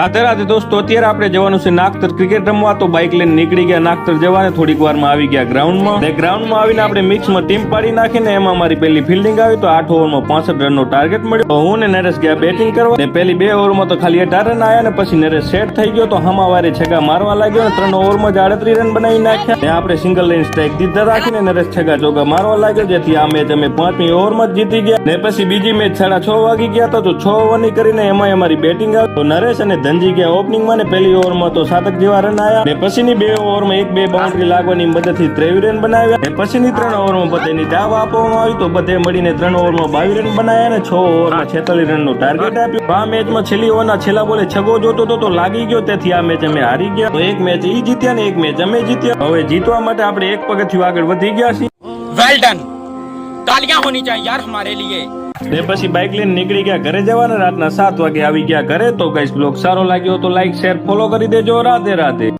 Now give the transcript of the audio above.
રાતે દોસ્તો અત્યારે આપણે જવાનું છે નાગતર ક્રિકેટ રમવા. તો બાઇક લઈને નીકળી ગયા નાગતર જવાને. થોડીક વારમાં આવી ગયા ગ્રાઉન્ડમાં. ગ્રાઉન્ડમાં આવીને આપણે મિક્સમાં ટીમ પાડી નાખીને એમાં અમારી પહેલી ફિલ્ડિંગ આવી. તો 8 ઓવરમાં 65 રનનો ટાર્ગેટ મળ્યો. તો હું ને નરેશ ગયા બેટિંગ કરવા. પહેલી 2 ઓવરમાં તો ખાલી 18 રન આવ્યા ને પછી નરેશ સેટ થઈ ગયો. તો હમાવારે છગ્ગા મારવા લાગ્યો ને 3 ઓવરમાં જ 38 રન બનાવી નાખ્યા. ત્યાં આપણે સિંગલ લઈને સ્ટ્રાઇક દીધા રાખીને નરેશ છગ્ગા ચોગ્ગા મારવા લાગ્યો. જેથી આ મેચ અમે 5મી ઓવરમાં જ જીતી ગયા. ને પછી બીજી મેચ 6:30 વાગી ગયા હતા. તો 6 ઓવરની કરીને એમાં અમારી બેટિંગ આવી. તો નરેશ અને ધનજી ગયા ઓપનિંગમાં ને પહેલી ઓવરમાં તો 7 જેવા રન આવ્યા. ને પછીની 2 ઓવરમાં 1-2 બાઉન્ડ્રી લાગવાની મદદથી 23 રન બનાવ્યા. ને પછીની 3 ઓવરમાં બધાની દાવ આપવામાં આવી. તો બધે મળીને 3 ઓવરમાં 22 રન બનાવ્યા ને 6 ઓવરમાં 46 રનનો ટાર્ગેટ આપ્યો. આ મેચમાં છેલ્લી ઓવરના છેલ્લા બોલે છગ્ગો જોતો તો લાગી ગયો. તેથી આ મેચ અમે હારી ગયા. તો એક મેચ ઈ જીત્યા ને એક મેચ અમે જીત્યા. હવે જીતવા માટે આપણે એક પગથિયું આગળ વધી ગયા છીએ. वेल डन, तालियां होनी चाहिए यार हमारे लिए। ને પછી બાઇક લઈને નીકળી ગયા ઘરે જવાના. રાતના 7 વાગે આવી ગયા ઘરે. તો ગાઈસ બ્લોગ સારો લાગ્યો તો લાઈક શેર ફોલો કરી દેજો. રાધે રાધે.